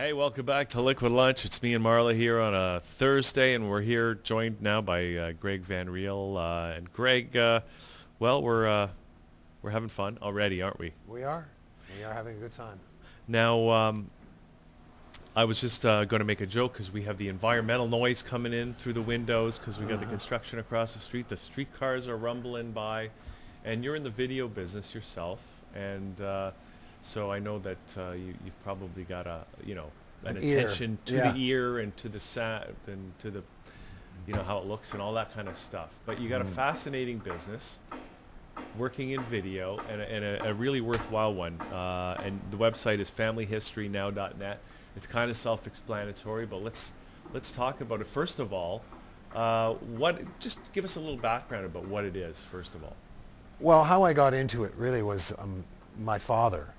Hey, welcome back to Liquid Lunch. It's me and Marla here on a Thursday, and we're here joined now by Greg Van Riel. And Greg, well, we're having fun already, aren't we? We are. We are having a good time. Now, I was just going to make a joke because we have the environmental noise coming in through the windows because we got the construction across the street. The streetcars are rumbling by, and you're in the video business yourself, and so I know that you've probably got an attention to the ear and to the sound and to the, how it looks and all that kind of stuff. But you got a fascinating business, working in video, and a really worthwhile one. And the website is familyhistorynow.net. It's kind of self-explanatory, but let's talk about it. First of all, just give us a little background about what it is, first of all. Well, how I got into it really was my father.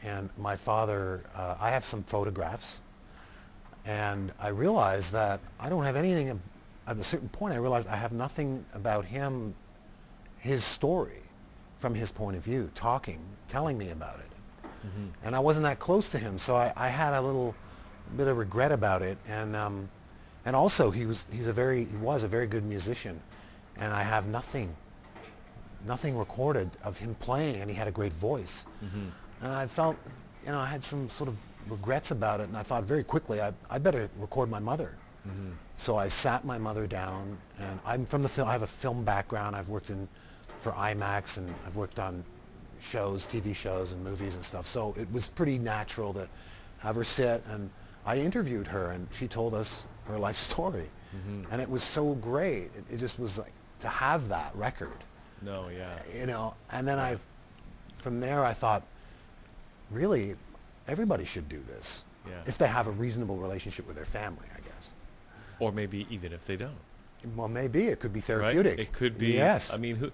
And my father, I have some photographs, and I realized that I don't have anything. At a certain point, I realized I have nothing about him, his story, from his point of view, telling me about it. Mm-hmm. And I wasn't that close to him, so I had a little bit of regret about it. And also he was a very good musician, and I have nothing recorded of him playing, and he had a great voice. Mm-hmm. And I felt, I had some sort of regrets about it, and I thought very quickly, I better record my mother. Mm-hmm. So I sat my mother down, and I'm from the film. I have a film background. I've worked for IMAX, and I've worked on shows, TV shows, and movies and stuff. So it was pretty natural to have her sit, and I interviewed her, and she told us her life story. Mm-hmm. And it was so great. It just was like to have that record. No, yeah. And then from there I thought, really, everybody should do this. Yeah. If they have a reasonable relationship with their family, I guess. Or maybe even if they don't. Well, maybe. It could be therapeutic. Right? It could be. Yes. I mean,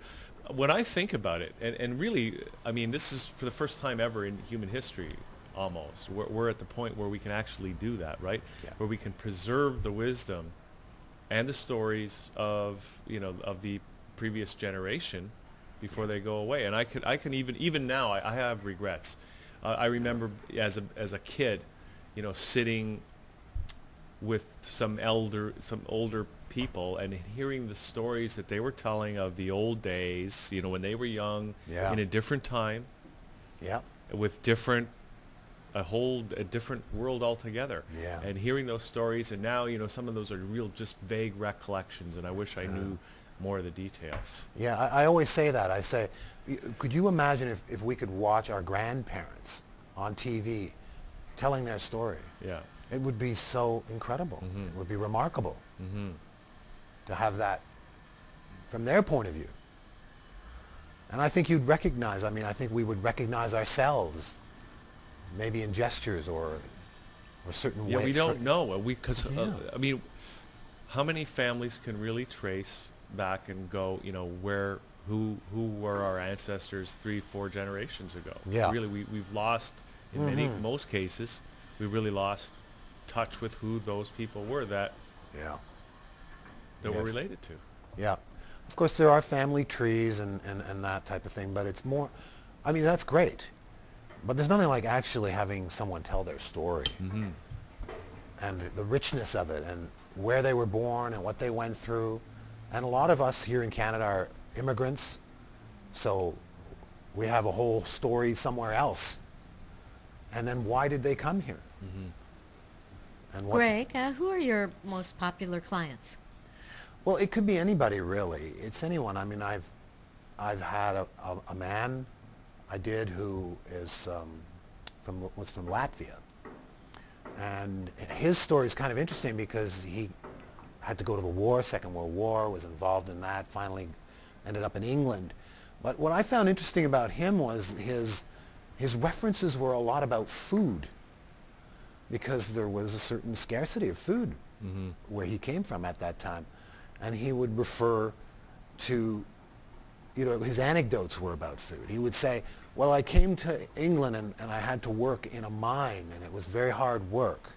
when I think about it, and really, I mean, this is for the first time ever in human history, almost. We're at the point where we can actually do that, right? Yeah. Where we can preserve the wisdom and the stories of, of the previous generation before they go away. And I can even now, I have regrets. I remember as a kid, sitting with some older people and hearing the stories that they were telling of the old days, when they were young, in a different time, with a different world altogether. Yeah. And hearing those stories, and now, some of those are real, just vague recollections, and I wish I knew more of the details. Yeah, I always say that. I say, could you imagine if we could watch our grandparents on TV telling their story? Yeah. It would be so incredible. Mm-hmm. It would be remarkable to have that from their point of view. And I think you'd recognize, I think we would recognize ourselves, maybe in gestures or certain ways. Yeah, we don't know. How many families can really trace back and go, who were our ancestors 3-4 generations ago? Yeah. Really, we've lost, in most cases, we really lost touch with who those people were that we're related to. Yeah. Of course, there are family trees and that type of thing, but it's more, that's great. But there's nothing like actually having someone tell their story and the richness of it and where they were born and what they went through. And a lot of us here in Canada are immigrants, so we have a whole story somewhere else. And then why did they come here? Mm-hmm. And Greg, who are your most popular clients? Well, it could be anybody, really. It's anyone. I've had a man I did who was from Latvia. And his story is kind of interesting because he had to go to the war, Second World War, was involved in that, finally ended up in England. But what I found interesting about him was his references were a lot about food, because there was a certain scarcity of food where he came from at that time. And he would refer to, his anecdotes were about food. He would say, well, I came to England and I had to work in a mine, and it was very hard work.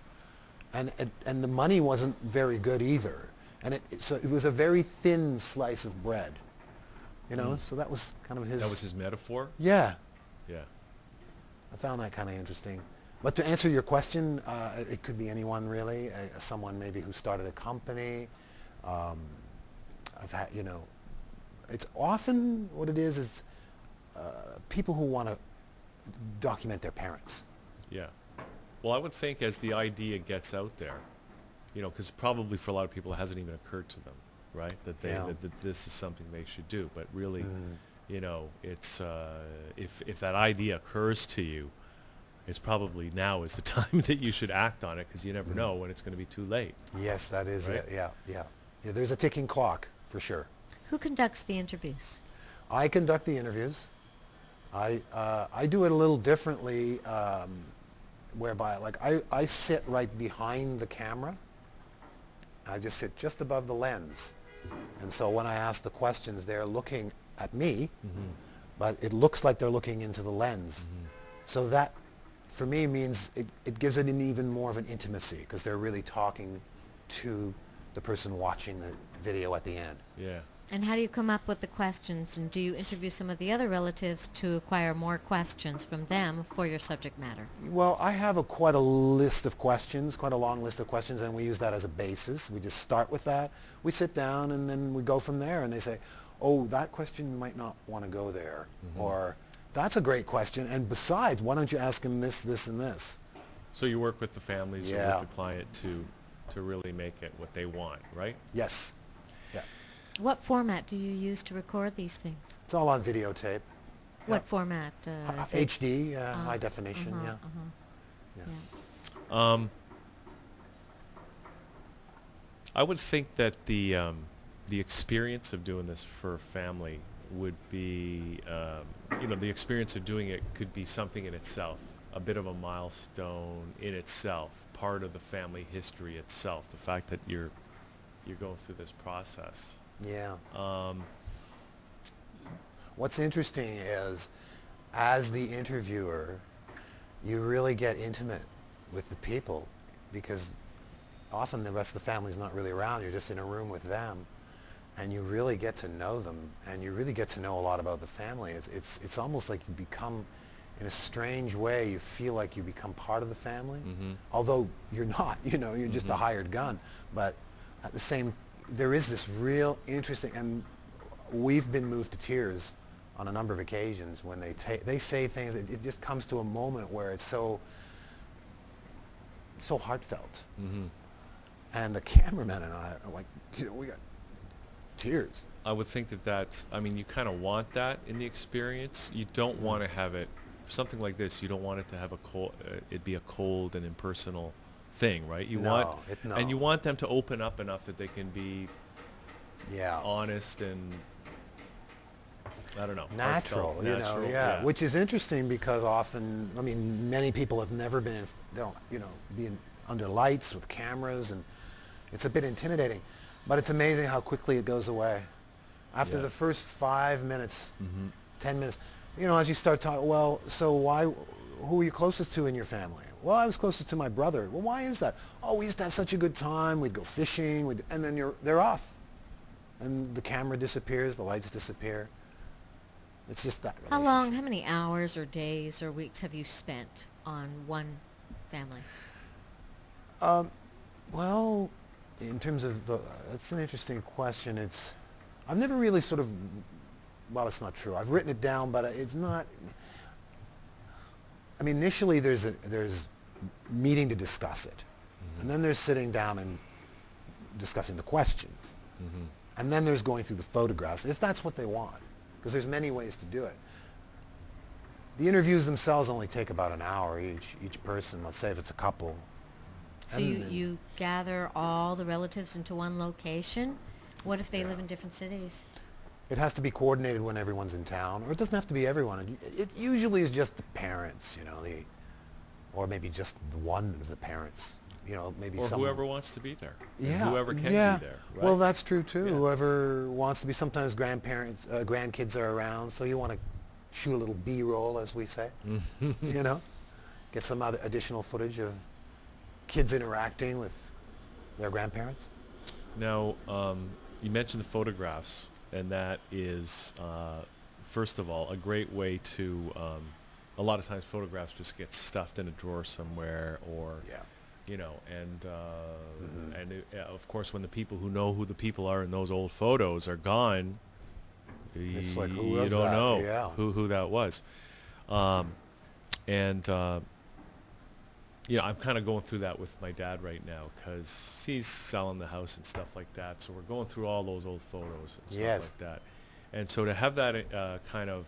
And the money wasn't very good either. And so it was a very thin slice of bread. So that was kind of his... That was his metaphor? Yeah. Yeah. I found that kind of interesting. But to answer your question, it could be anyone really. Someone maybe who started a company. Um, I've had, you know, it's often what it is people who want to document their parents. Yeah. Well, I would think as the idea gets out there, you know, because probably for a lot of people it hasn't even occurred to them, right? That they Yeah. that this is something they should do. But really, you know, it's if that idea occurs to you, it's probably now is the time that you should act on it, because you never know when it's going to be too late. Yes, that is Right? it. Yeah, yeah. Yeah, there's a ticking clock for sure. Who conducts the interviews? I conduct the interviews. I do it a little differently, whereby like I sit right behind the camera. I just sit just above the lens. And so when I ask the questions, they're looking at me, but it looks like they're looking into the lens. So that, for me, means it gives it an even more of an intimacy, because they're really talking to the person watching the video at the end. Yeah. And how do you come up with the questions? And do you interview some of the other relatives to acquire more questions from them for your subject matter? Well, I have quite a list of questions, quite a long list of questions, and we use that as a basis. We just start with that. We sit down, and then we go from there, and they say, oh, that question you might not want to go there, or that's a great question, and besides, why don't you ask him this, this, and this? So you work with the families or Yeah. with the client to really make it what they want, right? Yes. Yeah. What format do you use to record these things? It's all on videotape. What format? Is it- HD, high definition, yeah. Yeah. yeah. I would think that the experience of doing this for a family would be, you know, the experience of doing it could be something in itself, a bit of a milestone in itself, part of the family history itself. The fact that you're going through this process. Yeah. What's interesting is, as the interviewer, you really get intimate with the people, because often the rest of the family's not really around. You're just in a room with them, and you really get to know them, and you really get to know a lot about the family. It's almost like you become, in a strange way, you feel like you become part of the family, although you're not. You know, you're just a hired gun. But at the same, there is this real interesting, and we've been moved to tears on a number of occasions when they say things. It just comes to a moment where it's so heartfelt. And the cameraman and I are like, you know, we got tears. I would think that that's, I mean, you kind of want that in the experience. You don't want to have it, for something like this, you don't want it to have it be a cold and impersonal thing, right? You No, and you want them to open up enough that they can be Yeah. honest and, I don't know, Natural, heartfelt, you know, natural, yeah. Which is interesting, because often, I mean, many people have never been, they don't, you know, being under lights with cameras, and it's a bit intimidating. But it's amazing how quickly it goes away. After Yeah. the first 5 minutes, 10 minutes, you know, as you start talking, well, so who are you closest to in your family? Well, I was closest to my brother. Well, why is that? Oh, we used to have such a good time. We'd go fishing, and then they're off. And the camera disappears, the lights disappear. It's just that How relationship. long, how many hours or days or weeks have you spent on one family? Well, in terms of that's an interesting question. I've never really sort of, well, it's not true. I've written it down, but it's not, I mean, initially there's meeting to discuss it. And then there's sitting down and discussing the questions. And then there's going through the photographs, if that's what they want, because there's many ways to do it. The interviews themselves only take about an hour each person, let's say if it's a couple. So you gather all the relatives into one location? What if they live in different cities? It has to be coordinated when everyone's in town, or it doesn't have to be everyone. It usually is just the parents, you know, or maybe just the one of the parents, you know, maybe or someone. whoever wants to be there. And Yeah, whoever can yeah. be there, right? Well, that's true too. Yeah. Whoever wants to be. Sometimes grandkids are around, so you want to shoot a little B-roll, as we say. You know, get some other additional footage of kids interacting with their grandparents. Now, you mentioned the photographs, and that is, first of all, a great way to a lot of times photographs just get stuffed in a drawer somewhere, or Yeah. you know, and of course, when the people who know who the people are in those old photos are gone, It's like, who you was don't that? know Yeah. who that was. And yeah, I'm kind of going through that with my dad right now because he's selling the house and stuff like that. So we're going through all those old photos and stuff Yes. like that. And so to have that kind of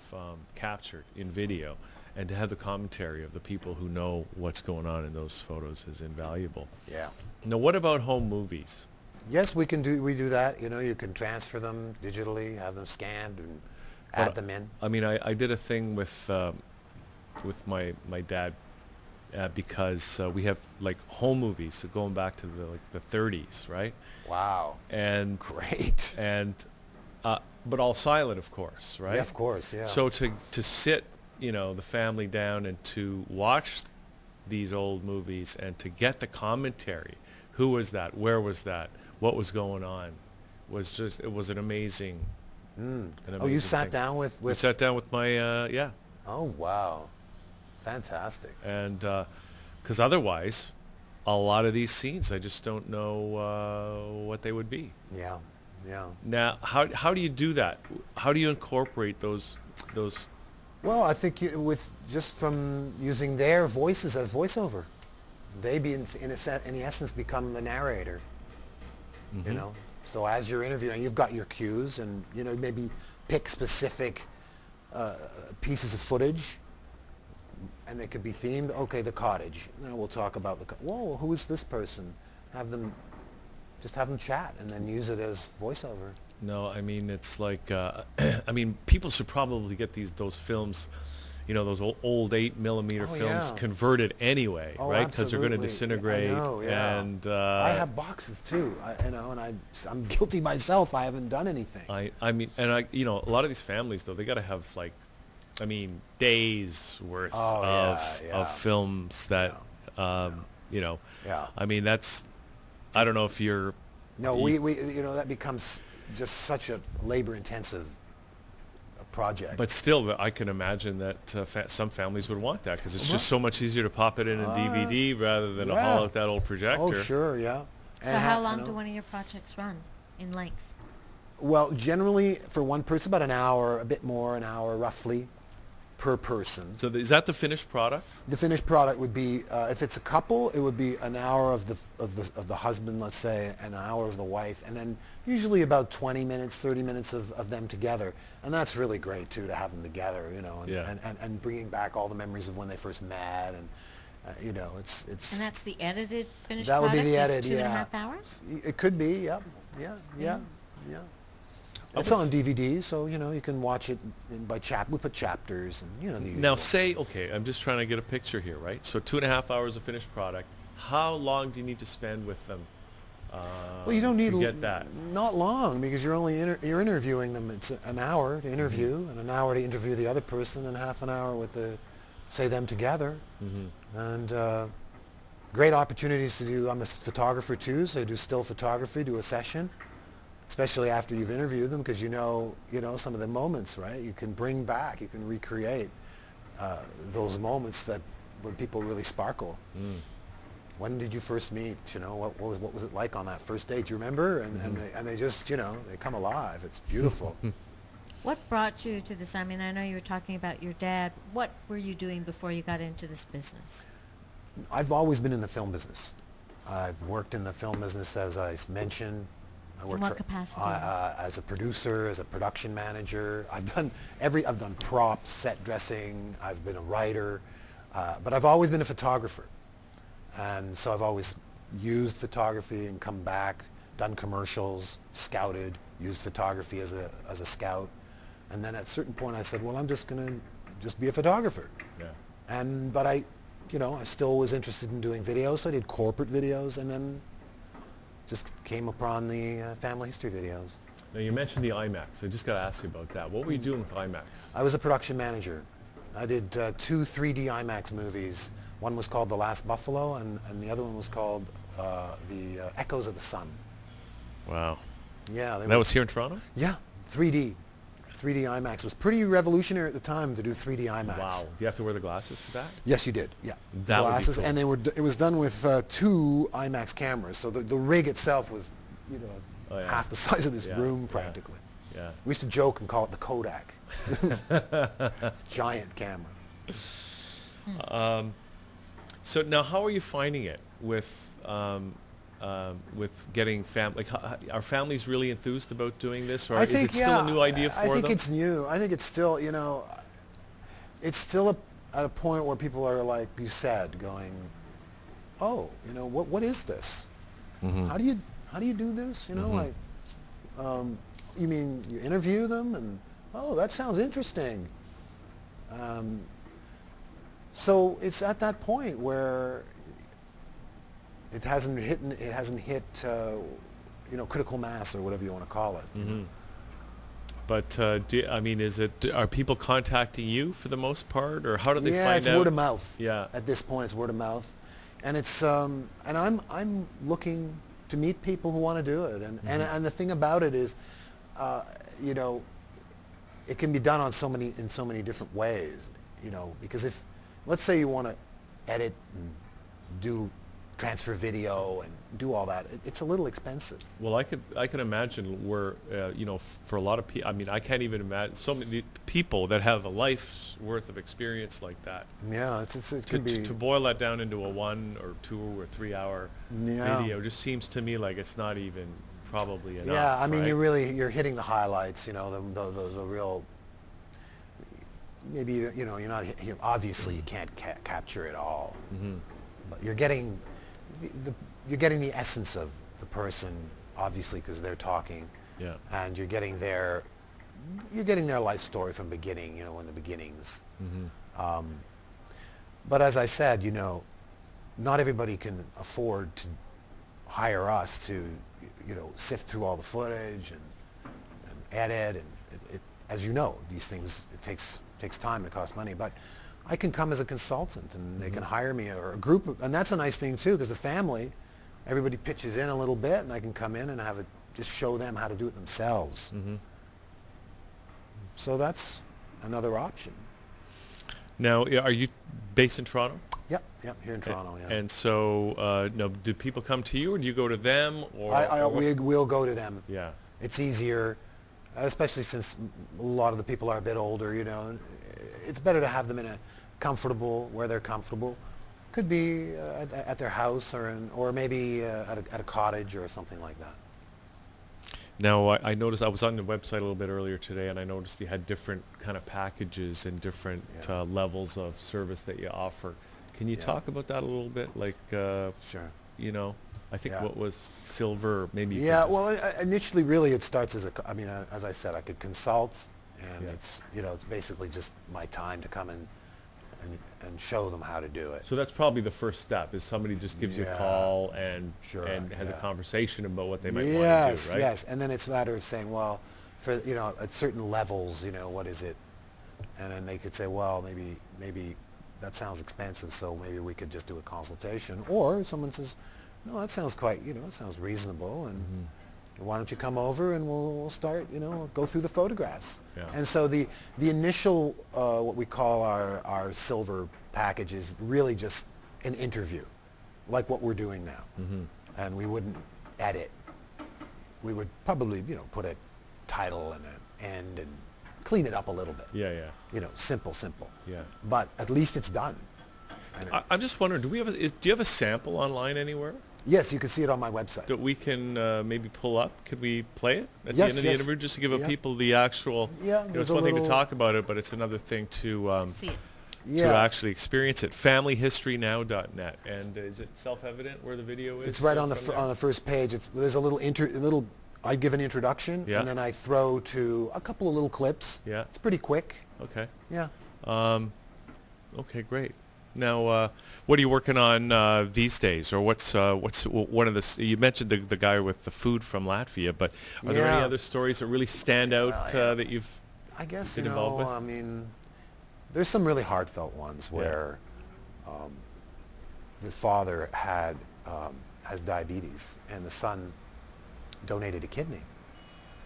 captured in video, and to have the commentary of the people who know what's going on in those photos is invaluable. Yeah. Now, what about home movies? Yes, we do that. You know, you can transfer them digitally, have them scanned, and add them in. I mean, I did a thing with my dad because we have like home movies, so going back to the 30s, right? Wow. And Great. and but all silent, of course, right? Yeah, of course. Yeah. So to sit, you know, the family down and to watch these old movies and to get the commentary, who was that, where was that, what was going on, it was an amazing. An Oh, you amazing sat thing. down with. We sat down with my yeah. Oh, wow. Fantastic. And because otherwise, a lot of these scenes, I just don't know what they would be. Yeah. Yeah. Now, how do you do that? How do you incorporate those? Well, I think with just from using their voices as voiceover, they in essence become the narrator. You know, so as you're interviewing, you've got your cues, and you know, maybe pick specific pieces of footage, and they could be themed. Okay, the cottage. Then we'll talk about whoa, who is this person? Have them chat, and then use it as voiceover. No, I mean it's like I mean people should probably get those films, you know, those old 8mm films yeah. converted anyway, Oh, right? Because they're going to absolutely. disintegrate. I know, yeah. And I have boxes too, you know, and I'm guilty myself. I haven't done anything. I mean, and you know, a lot of these families though, they got to have like, I mean, days worth of films that, you know, I mean that's, I don't know if you're. No, we you know, that becomes just such a labor-intensive project. But still, I can imagine that some families would want that because it's just so much easier to pop it in a DVD rather than to haul out that old projector. Oh, sure, yeah. So how long do one of your projects run in length? Well, generally for one person, about an hour, a bit more, an hour roughly per person. So is that the finished product? The finished product would be, if it's a couple, it would be an hour of the husband, let's say, and an hour of the wife, and then usually about 20 minutes, 30 minutes of them together. And that's really great, too, to have them together, you know, and bringing back all the memories of when they first met, and, you know, it's... And that's the edited finished that product? Would be the edit, Just 2.5 hours? It could be, yep, yeah. It's on DVD, so you know you can watch it by We put chapters, and you know the usual. Now say, okay, I'm just trying to get a picture here, right? So 2.5 hours of finished product. How long do you need to spend with them? Well, you don't need to get that. Not long, because you're only you're interviewing them. It's an hour to interview, and an hour to interview the other person, and half an hour with them together. And great opportunities to do. I'm a photographer too, so I do still photography, do a session. Especially after you've interviewed them, because you know some of the moments, right? You can bring back, you can recreate those moments when people really sparkle. When did you first meet? You know, what was it like on that first date? Do you remember? And they just, you know, they come alive. It's beautiful. What brought you to this? I mean, I know you were talking about your dad. What were you doing before you got into this business? I've always been in the film business. I've worked in the film business, as I mentioned. I worked in what capacity? As a producer, as a production manager. I've done props, set dressing. I've been a writer, but I've always been a photographer, and so I've always used photography and come back, done commercials, scouted, used photography as a scout, and then at a certain point I said, well, I'm just gonna be a photographer. Yeah. But I still was interested in doing videos, so I did corporate videos, and then just came upon the family history videos. Now you mentioned the IMAX. I just got to ask you about that. What were you doing with IMAX? I was a production manager. I did 2 3D IMAX movies. One was called The Last Buffalo, and the other one was called The Echoes of the Sun. Wow. Yeah. That was here in Toronto? Yeah, 3D. 3D IMAX was pretty revolutionary at the time to do 3D IMAX. Wow. Do you have to wear the glasses for that? Yes, you did. Yeah, That would be glasses, cool. and it was done with 2 IMAX cameras. So the rig itself was, Oh, yeah. half the size of this Yeah, room yeah. practically. Yeah. We used to joke and call it the Kodak. It's a giant camera. So now, how are you finding it with getting family? Like, are families really enthused about doing this, or I is think, it still a new idea for I think them? it's new. I think it's still, it's still at a point where people are, like you said, going, oh, what is this? Mm-hmm. How do you do this? Like, you mean you interview them and, oh, that sounds interesting. So it's at that point where it hasn't hit critical mass or whatever you want to call it. Mm-hmm. But are people contacting you for the most part, or how do they find out? Yeah, it's word of mouth. Yeah. At this point, it's word of mouth, and it's and I'm looking to meet people who want to do it, and the thing about it is, it can be done in so many different ways, because if, let's say you want to edit and do transfer video and do all that, it's a little expensive. Well, I can imagine where for a lot of people. I mean, I can't even imagine so many people that have a life's worth of experience like that. Yeah, it can be To boil that down into a 1 or 2 or 3 hour video just seems to me like it's not even probably enough. Yeah, I mean, right? you're hitting the highlights, the real. Maybe you're not. Obviously, you can't capture it all, but you're getting the essence of the person, obviously, because they're talking. Yeah. And you're getting their life story from beginning, in the beginnings. But as I said, not everybody can afford to hire us to, sift through all the footage and edit, and as you know, these things, it takes time, it costs money. But I can come as a consultant, and they can hire me, or a group, and that's a nice thing too, because the family, everybody pitches in a little bit, and I can come in and just show them how to do it themselves. So that's another option. Now, are you based in Toronto? Yep, here in Toronto, yeah. And so, do people come to you, or do you go to them, or we'll go to them. Yeah. It's easier, especially since a lot of the people are a bit older, It's better to have them where they're comfortable. Could be at their house, or maybe at a cottage or something like that. Now, I noticed, I was on the website a little bit earlier today, and I noticed you had different kind of packages and different levels of service that you offer. Can you talk about that a little bit? Like, Sure. I think what was silver, maybe. Yeah, well, initially, really, it starts as I said, I could consult, and it's basically just my time to come in and show them how to do it. So that's probably the first step, is somebody just gives you a call and has a conversation about what they might want to do, right? Yes, and then it's a matter of saying, well, for at certain levels, what is it? And then they could say, well, maybe that sounds expensive, so maybe we could just do a consultation. Or someone says, no, that sounds that sounds reasonable, and why don't you come over and we'll start, go through the photographs. Yeah. And so the initial, what we call our silver package is really just an interview, like what we're doing now. And we wouldn't edit. We would probably, put a title and an end and clean it up a little bit. Yeah. Simple. Yeah. But at least it's done. And I'm just wondering, do you have a sample online anywhere yes, you can see it on my website. that we can maybe pull up? Could we play it at the Yes, end of the yes. interview, just to give people the actual? Yeah, It's there's a one thing to little- talk about it, but it's another thing to See it. Yeah. to actually experience it. FamilyHistoryNow.net. And is it self-evident where the video is? It's right on the from on the first page. There's a little. I give an introduction, Yeah. and then I throw to a couple of little clips. Yeah. It's pretty quick. Okay. Yeah. Okay, great. Now, what are you working on these days, or what's one of the? You mentioned the guy with the food from Latvia, but are there any Yeah. other stories that really stand out that you've? I guess been involved with? I mean, there's some really heartfelt ones where the father has diabetes, and the son donated a kidney,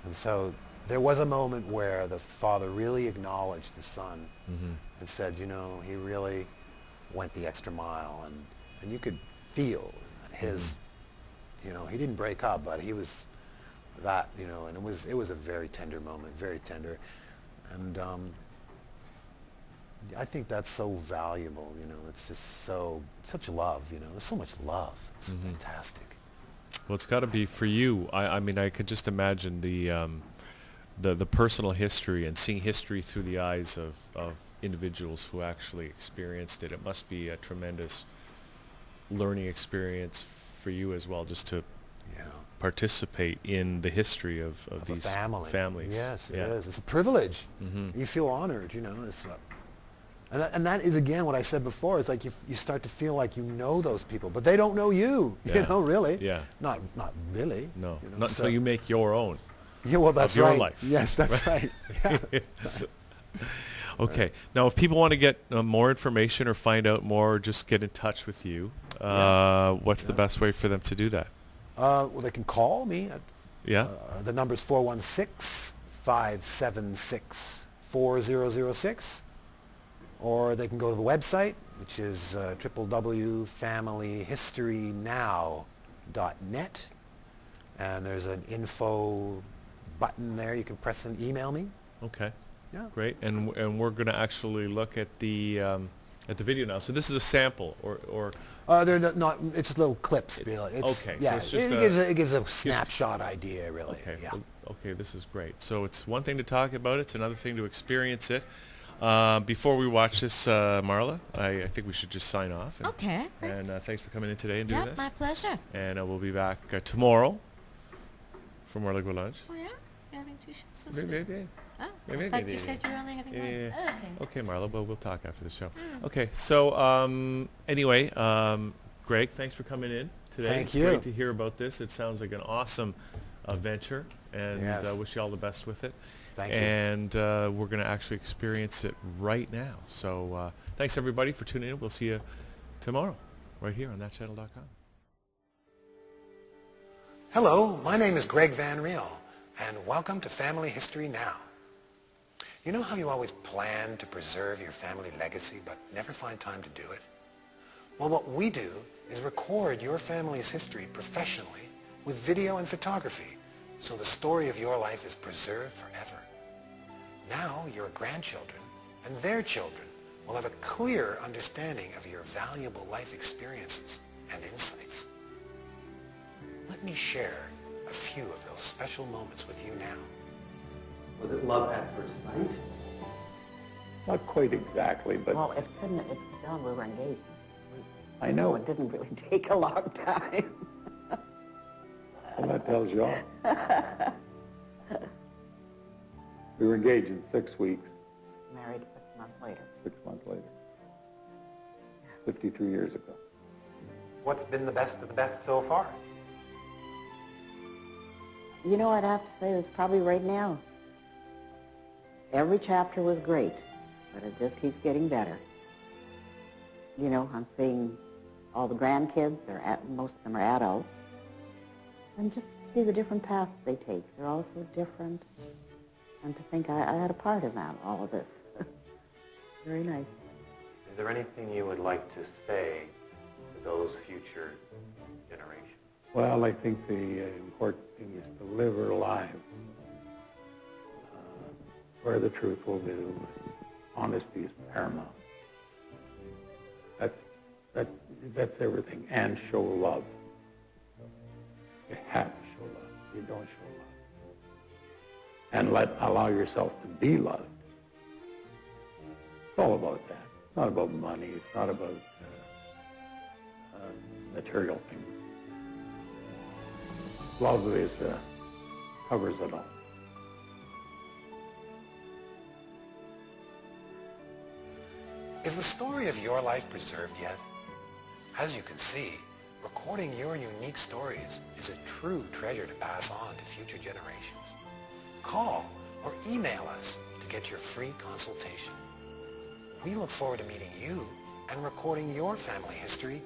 and so there was a moment where the father really acknowledged the son and said, you know, he really went the extra mile, and you could feel his, you know, he didn't break up, but he was that, you know, and it was a very tender moment, very tender, and I think that's so valuable, you know. It's just such love, you know. There's so much love. It's fantastic. Well, it's got to be for you. I mean, I could just imagine the personal history and seeing history through the eyes of individuals who actually experienced it. It must be a tremendous learning experience for you as well, just to participate in the history of these families. Yes, it is. It's a privilege. You feel honored, you know. And that is, again, what I said before. It's like you start to feel like you know those people, but they don't know you, you know, really. Yeah. Not really. No, you know, not until you make your own. Yeah, well, that's your right. life. Yes, that's right. Yeah. Okay. Now, if people want to get more information or find out more, or just get in touch with you, what's the best way for them to do that? Well, they can call me at the number's 416-576-4006. Or they can go to the website, which is www.familyhistorynow.net. And there's an info button there. You can press and email me. Okay. Yeah. Great. And we're going to actually look at the video now. So this is a sample, or they're not. It's just little clips. Okay. Yeah. So it's just it gives a snapshot idea, really. Okay. Yeah. Okay. This is great. So it's one thing to talk about. It's another thing to experience it. Before we watch this, Marla, I think we should just sign off. Okay. And thanks for coming in today and doing this. My pleasure. And we'll be back tomorrow for more Lego Lunch. Oh, yeah? You're having two shows this week? Maybe. Oh, Maybe. I thought you said you were only having one. Yeah. Oh, okay. Okay, Marla, well, we'll talk after the show. Okay, so anyway, Greg, thanks for coming in today. Thank it's you. Great to hear about this. It sounds like an awesome venture, and wish you all the best with it. Thank you. And we're going to actually experience it right now. So thanks, everybody, for tuning in. We'll see you tomorrow right here on ThatChannel.com. Hello, my name is Greg Van Riel, and welcome to Family History Now. You know how you always plan to preserve your family legacy but never find time to do it? Well, what we do is record your family's history professionally with video and photography, so the story of your life is preserved forever. Now your grandchildren and their children will have a clear understanding of your valuable life experiences and insights. Let me share a few of those special moments with you now. Was it love at first sight? Not quite exactly, but Well, it couldn't, it's still, we were engaged. I know. It didn't really take a long time. Well, that tells you all. We were engaged in 6 weeks, Married 6 months later. 6 months later. 53 years ago. What's been the best of the best so far? You know, I'd have to say it's probably right now. Every chapter was great, but it just keeps getting better. You know, I'm seeing all the grandkids, most of them are adults, and just see the different paths they take. They're all so different. And to think I had a part in that, all of this. Very nice. Is there anything you would like to say to those future generations? Well, I think the important thing is to live our lives where the truth will do. Honesty is paramount. That's everything. And show love. You have to show love. You don't show love. And allow yourself to be loved. It's all about that. It's not about money. It's not about material things. Love is covers it all. Is the story of your life preserved yet? As you can see, recording your unique stories is a true treasure to pass on to future generations. Call or email us to get your free consultation. We look forward to meeting you and recording your family history